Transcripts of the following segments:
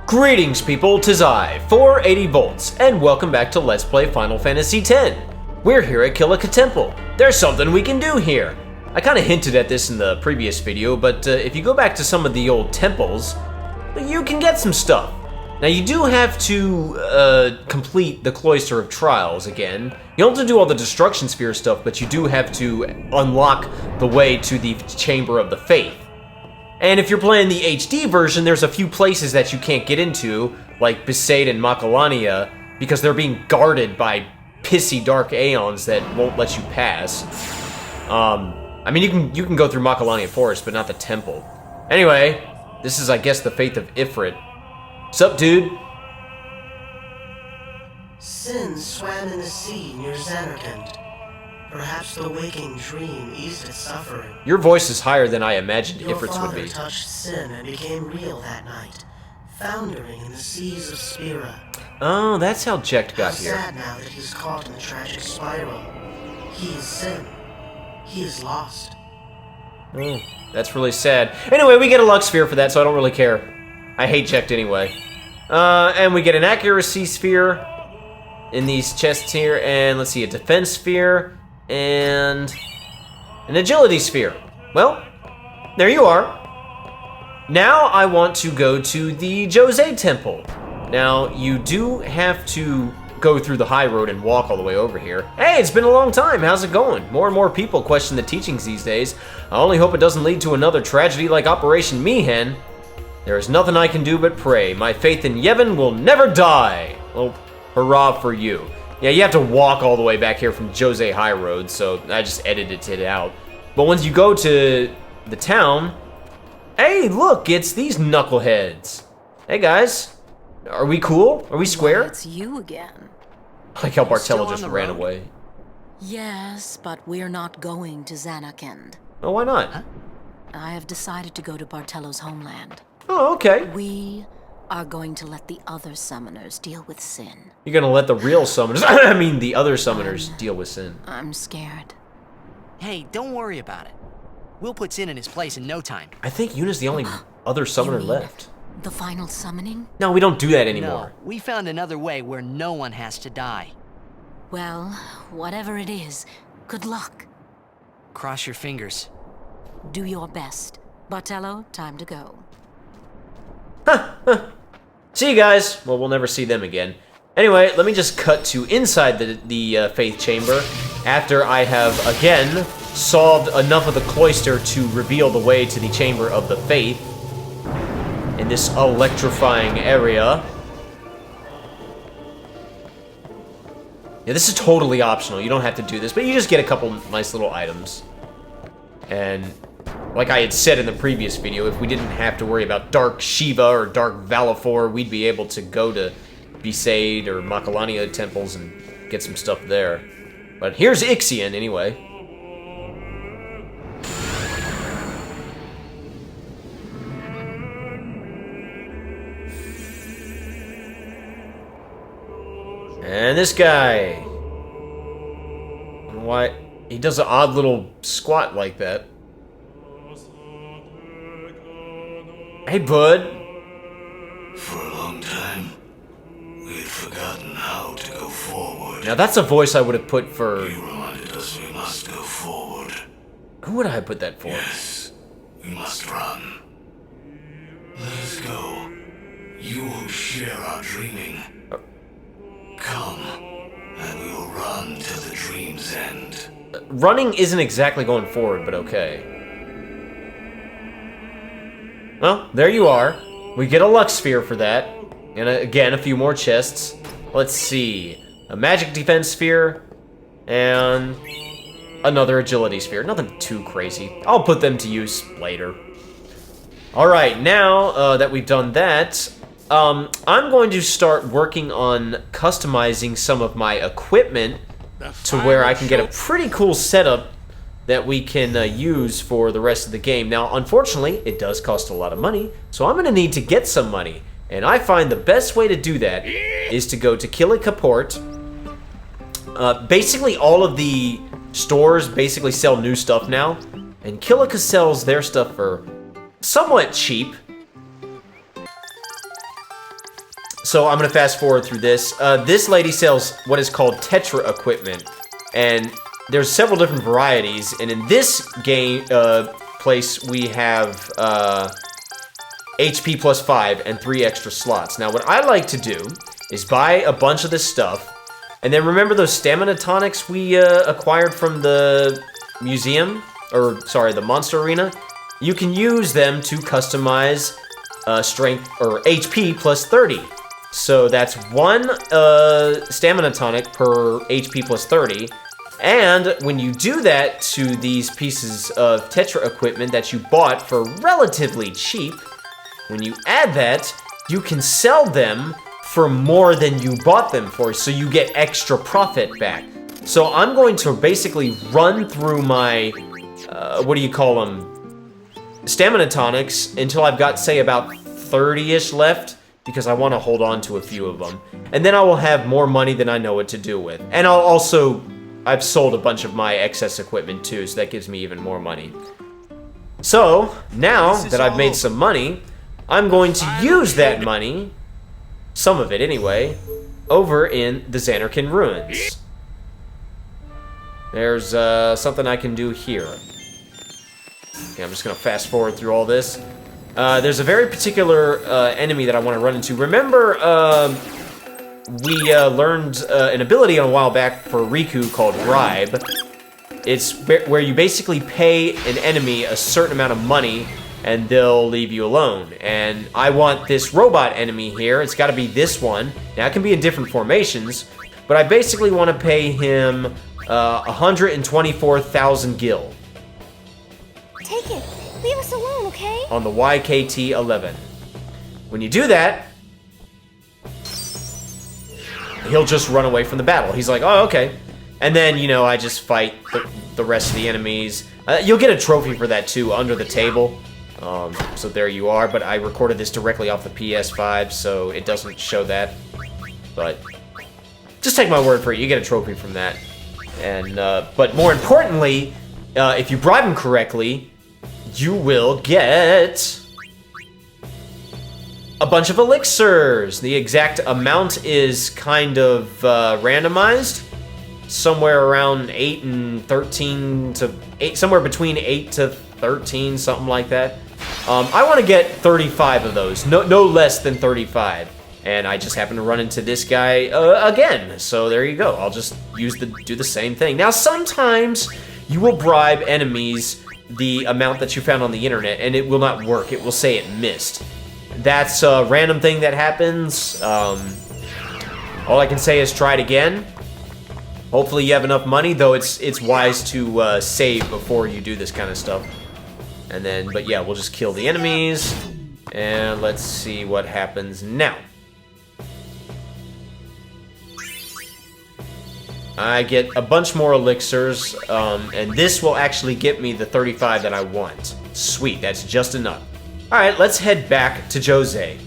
Greetings people, 'tis I, 480 volts, and welcome back to Let's Play Final Fantasy X. We're here at Kilika Temple. There's something we can do here. I kinda hinted at this in the previous video, but if you go back to some of the old temples, you can get some stuff. Now you do have to complete the Cloister of Trials again. You don't have to do all the Destruction Sphere stuff, but you do have to unlock the way to the Chamber of the Faith. And if you're playing the HD version, there's a few places that you can't get into, like Besaid and Macalania, because they're being guarded by pissy dark Aeons that won't let you pass. I mean, you can go through Macalania Forest, but not the temple. Anyway, this is, I guess, the Faith of Ifrit. Sup, dude? Sin swam in the sea near Xanarkand. Perhaps the waking dream eased its suffering. Your voice is higher than I imagined Ifrit's would be. Your father touched Sin and became real that night, foundering in the seas of Spira. Oh, that's how Jecht got here. Sad now that he's caught in the tragic spiral. He is Sin. He is lost. Oh, that's really sad. Anyway, we get a luck sphere for that, so I don't really care. I hate Jecht anyway. And we get an accuracy sphere in these chests here, and let's see, a defense sphere, and an agility sphere. Well, there you are. Now I want to go to the Jose Temple. Now, you do have to go through the high road and walk all the way over here. Hey, it's been a long time. How's it going? More and more people question the teachings these days. I only hope it doesn't lead to another tragedy like Operation Mi'ihen. There is nothing I can do but pray. My faith in Yevon will never die. Well, hurrah for you. Yeah, you have to walk all the way back here from Jose High Road, so I just edited it out. But once you go to the town, hey, look, it's these knuckleheads. Hey, guys. Are we cool? Are we square? Well, it's you again. I like how Bartella just ran away. Yes, but we're not going to Xanarkand. Oh, why not? Huh? I have decided to go to Bartello's homeland. Oh, okay. We are going to let the other summoners deal with Sin. You're gonna let the real summoners, I mean the other summoners, deal with Sin. I'm scared. Hey, don't worry about it. We'll put Sin in his place in no time. I think Yuna's the only other summoner left. The final summoning? No, we don't do that anymore. No, we found another way where no one has to die. Well, whatever it is, good luck. Cross your fingers. Do your best. Bartello, time to go. See you guys. Well, we'll never see them again. Anyway, let me just cut to inside the Faith Chamber after I have, again, solved enough of the cloister to reveal the way to the Chamber of the Faith in this electrifying area. Yeah, this is totally optional. You don't have to do this, but you just get a couple nice little items. And like I had said in the previous video, if we didn't have to worry about Dark Shiva or Dark Valifor, we'd be able to go to Besaid or Macalania temples and get some stuff there. But here's Ixion, anyway. And this guy. Why? He does an odd little squat like that. Hey, bud. For a long time, we had forgotten how to go forward. Now that's a voice I would have put for... You reminded us we must go forward. Who would I have put that for? Yes, we must run. Let us go. You who share our dreaming. Come, and we will run till the dream's end. Running isn't exactly going forward, but okay. Well, there you are. We get a luck sphere for that. And again, a few more chests. Let's see. A magic defense sphere. And another agility sphere. Nothing too crazy. I'll put them to use later. Alright, now that we've done that, I'm going to start working on customizing some of my equipment to where I can get a pretty cool setup that we can use for the rest of the game. Now, unfortunately, it does cost a lot of money, so I'm going to need to get some money. And I find the best way to do that is to go to Kilika Port. Basically, all of the stores basically sell new stuff now, and Kilika sells their stuff for somewhat cheap. So I'm gonna fast forward through this. This lady sells what is called Tetra equipment, and there's several different varieties. And in this game place, we have HP plus 5 and 3 extra slots. Now, what I like to do is buy a bunch of this stuff, and then remember those stamina tonics we acquired from the museum, or sorry, the monster arena? You can use them to customize strength or HP plus 30. So that's 1 stamina tonic per HP plus 30. And when you do that to these pieces of Tetra equipment that you bought for relatively cheap, when you add that, you can sell them for more than you bought them for, so you get extra profit back. So I'm going to basically run through my, what do you call them, stamina tonics until I've got, say, about 30-ish left, because I want to hold on to a few of them. And then I will have more money than I know what to do with. And I've sold a bunch of my excess equipment too, so that gives me even more money. So, now that I've made some money, I'm going to use that money, some of it anyway, over in the Xanarkin Ruins. There's something I can do here. Okay, I'm just gonna fast forward through all this. There's a very particular enemy that I want to run into. Remember, we learned an ability a while back for Riku called Bribe. It's where you basically pay an enemy a certain amount of money and they'll leave you alone. And I want this robot enemy here. It's got to be this one. Now, it can be in different formations, but I basically want to pay him 124,000 gil. Take it. Leave us alone, okay? On the YKT-11. When you do that, he'll just run away from the battle. He's like, oh, okay. And then, you know, I just fight the rest of the enemies. You'll get a trophy for that, too, under the table. So there you are, but I recorded this directly off the PS5, so it doesn't show that. But just take my word for it, you get a trophy from that. And, but more importantly, if you bribe him correctly, you will get a bunch of elixirs. The exact amount is kind of randomized. Somewhere around 8 and 13 to 8, somewhere between 8 to 13, something like that. I want to get 35 of those, no less than 35. And I just happen to run into this guy again. So there you go. I'll just do the same thing. Now, sometimes you will bribe enemies the amount that you found on the internet, and it will not work. It will say it missed. That's a random thing that happens. All I can say is try it again. Hopefully you have enough money, though it's wise to save before you do this kind of stuff. And then, but yeah, we'll just kill the enemies, and let's see what happens now. I get a bunch more elixirs, and this will actually get me the 35 that I want. Sweet, that's just enough. Alright, let's head back to Jose.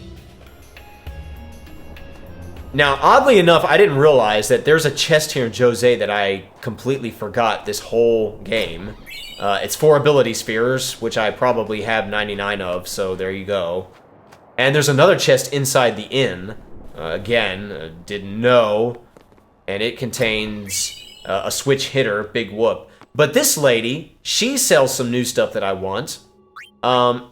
Now, oddly enough, I didn't realize that there's a chest here in Jose that I completely forgot this whole game. It's 4 ability spheres, which I probably have 99 of, so there you go. And there's another chest inside the inn. Again, didn't know. And it contains a switch hitter, big whoop. But this lady, she sells some new stuff that I want.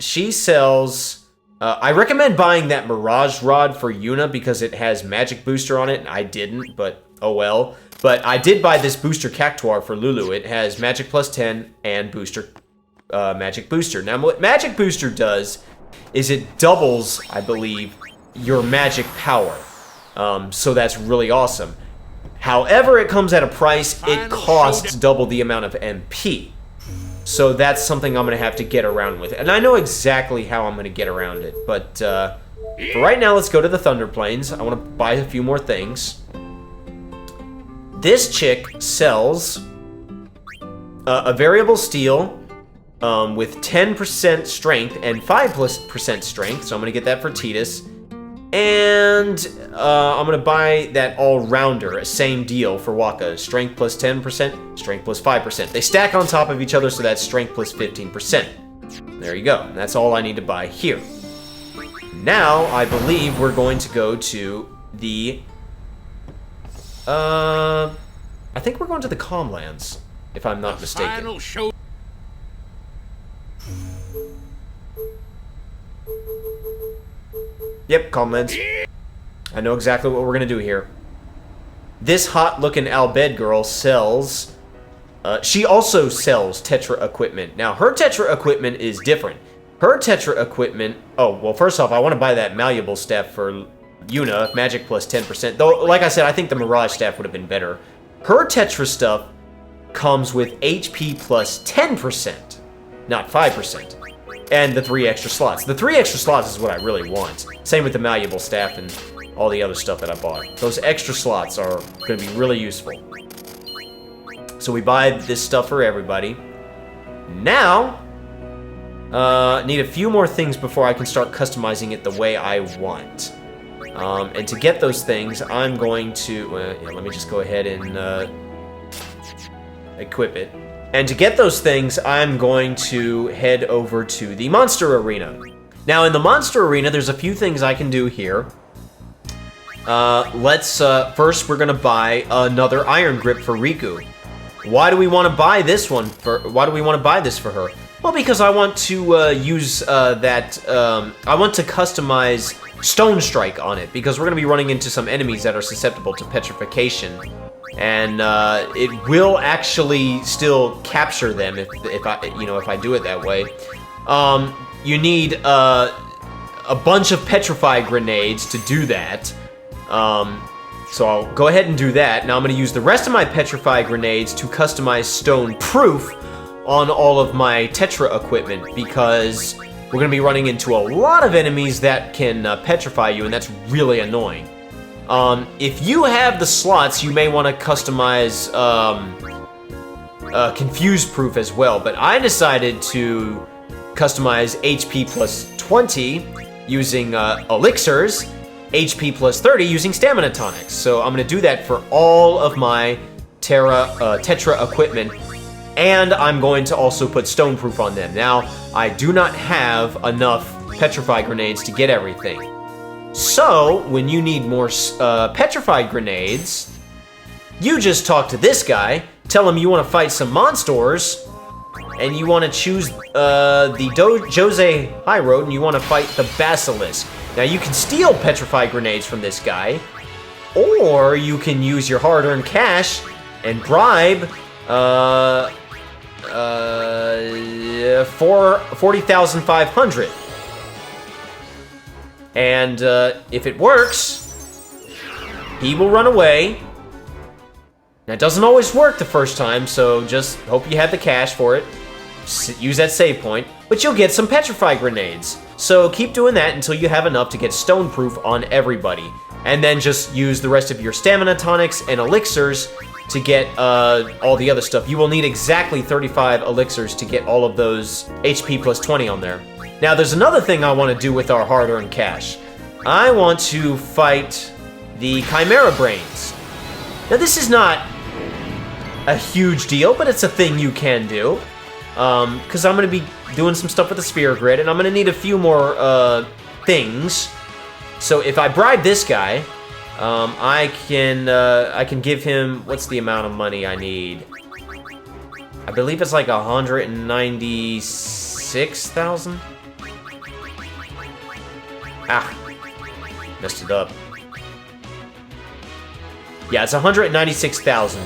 She sells... I recommend buying that Mirage Rod for Yuna because it has Magic Booster on it, and I didn't, but oh well. But I did buy this Booster Cactuar for Lulu. It has Magic plus 10 and Booster, Magic Booster. Now, what Magic Booster does is it doubles, I believe, your magic power. So that's really awesome. However, it comes at a price, it costs double the amount of MP. So that's something I'm going to have to get around with. And I know exactly how I'm going to get around it. But for right now, let's go to the Thunder Plains. I want to buy a few more things. This chick sells a variable steel with 10% strength and 5% strength. So I'm going to get that for Titus. And I'm going to buy that all-rounder, same deal for Waka. Strength plus 10%, strength plus 5%. They stack on top of each other, so that's strength plus 15%. There you go. That's all I need to buy here. now, I believe we're going to go to the... I think we're going to the Calmlands, if I'm not mistaken. Final show. Yep, Calmlands. I know exactly what we're gonna do here. This hot-looking Albed girl sells... she also sells Tetra equipment. Now, her Tetra equipment is different. Her Tetra equipment... Oh, well, first off, I want to buy that malleable staff for Yuna, magic plus 10%. Though, like I said, I think the Mirage staff would have been better. Her Tetra stuff comes with HP plus 10%, not 5%. And the 3 extra slots. The 3 extra slots is what I really want. Same with the malleable staff and all the other stuff that I bought. Those extra slots are going to be really useful. So we buy this stuff for everybody. Now, need a few more things before I can start customizing it the way I want. And to get those things, I'm going to... yeah, let me just go ahead and equip it. And to get those things, I'm going to head over to the Monster Arena. Now, in the Monster Arena, there's a few things I can do here. First, we're going to buy another Iron Grip for Riku. Why do we want to buy this one? Why do we want to buy this for her? Well, because I want to use I want to customize Stone Strike on it, because we're going to be running into some enemies that are susceptible to petrification. And it will actually still capture them if I do it that way. You need a bunch of petrify grenades to do that. So I'll go ahead and do that. Now I'm going to use the rest of my petrify grenades to customize stone proof on all of my Tetra equipment, because we're going to be running into a lot of enemies that can petrify you, and that's really annoying. If you have the slots, you may want to customize Confuse Proof as well, but I decided to customize HP plus 20 using Elixirs, HP plus 30 using Stamina Tonics. So I'm going to do that for all of my Tetra equipment, and I'm going to also put Stone Proof on them. Now, I do not have enough Petrify Grenades to get everything. So, when you need more petrified grenades, you just talk to this guy, tell him you want to fight some monsters, and you want to choose the Jose High Road, and you want to fight the Basilisk. Now, you can steal petrified grenades from this guy, or you can use your hard-earned cash and bribe 40,500. And if it works, he will run away. Now, it doesn't always work the first time, so just hope you have the cash for it. Use that save point, but you'll get some petrify grenades. So keep doing that until you have enough to get stone proof on everybody. And then just use the rest of your stamina tonics and elixirs to get all the other stuff. You will need exactly 35 elixirs to get all of those HP plus 20 on there. Now, there's another thing I want to do with our hard-earned cash. I want to fight the Chimera Brains. Now, this is not a huge deal, but it's a thing you can do. Because I'm going to be doing some stuff with the Sphere Grid, and I'm going to need a few more things. So if I bribe this guy, I can give him... What's the amount of money I need? I believe it's like 196,000? Ah, messed it up. Yeah, it's 196,000.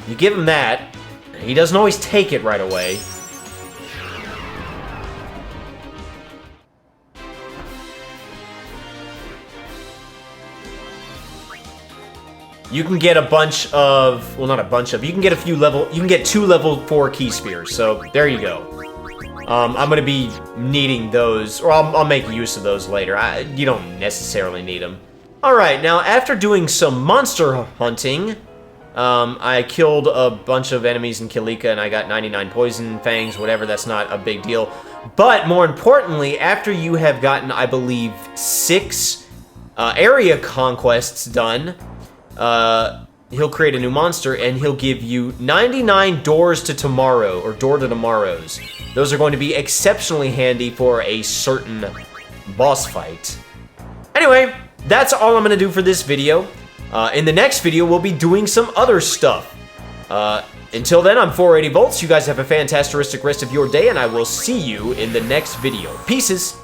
You give him that, he doesn't always take it right away. You can get a bunch of, well, not a bunch of, you can get a few level, you can get 2 level 4 key spheres, so there you go. I'm going to be needing those, or I'll make use of those later. You don't necessarily need them. Alright, now after doing some monster hunting, I killed a bunch of enemies in Kilika and I got 99 poison fangs, whatever, that's not a big deal. But more importantly, after you have gotten, I believe, 6 area conquests done, he'll create a new monster and he'll give you 99 doors to tomorrow, or door to tomorrows. Those are going to be exceptionally handy for a certain boss fight. Anyway, that's all I'm going to do for this video. In the next video, we'll be doing some other stuff. Until then, I'm 480 volts. You guys have a fantastic rest of your day, and I will see you in the next video. Pieces.